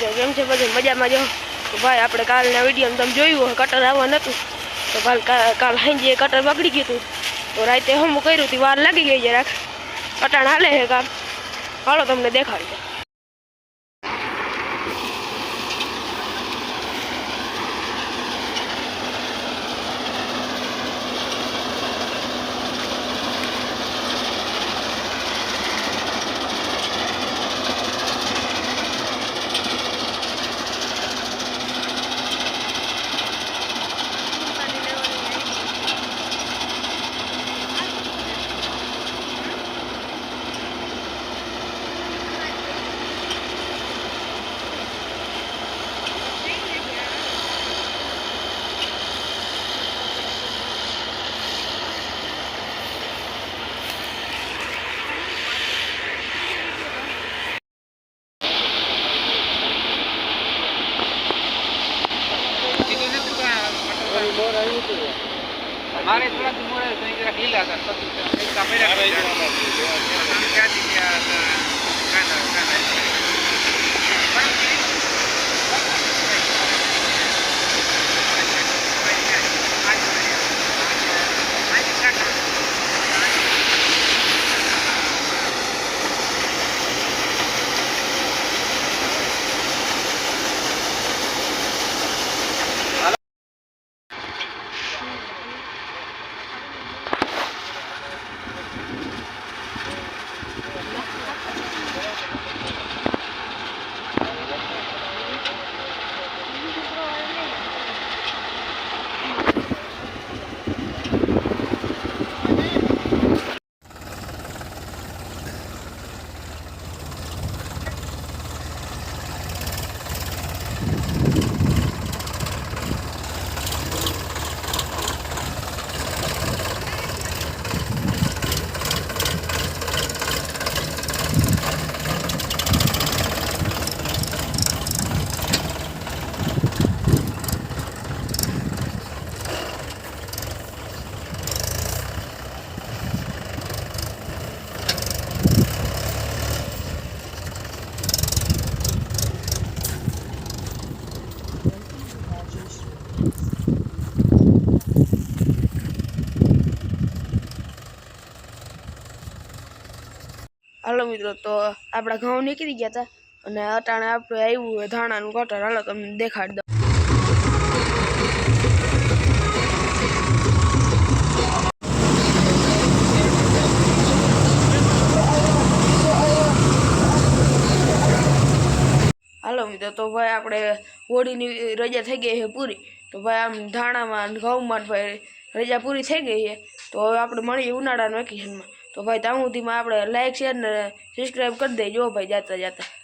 મિત્રો કેમ છે બધું મજામાં જો તો ભાઈ આપણે કાલના વિડીયોમાં તમે જોયું હોય કટર આવવા નહોતું તો કાલ સાંજે કટર બગડી ગયું હતું તો રાતે હમું કર્યું હતું વાર લાગી ગઈ જરાક કટાણ હાલે છે કામ હાલો તમને દેખાડી દો हमारे थोड़ा मोड़े तो इधर ढीला था सब कैमरा क्या दिया હાલો મિત્રો તો આપણા ઘઉં નીકળી ગયા હતા અને અટાણે આપણે આવ્યું ધાણાનું કટર હાલો તમને દેખાડી દો હાલો મિત્રો તો ભાઈ આપણે હોળીની રજા થઈ ગઈ છે પૂરી તો ભાઈ આમ ધાણામાં ઘઉંમાં ભાઈ રજા પૂરી થઈ ગઈ છે તો હવે આપણે મળીએ ઉનાળાના વેકેશનમાં તો ભાઈ ત્યાં સુધીમાં આપણે લાઈક શેર ને સબસ્ક્રાઈબ કરી દેજો ભાઈ જાતા જાતા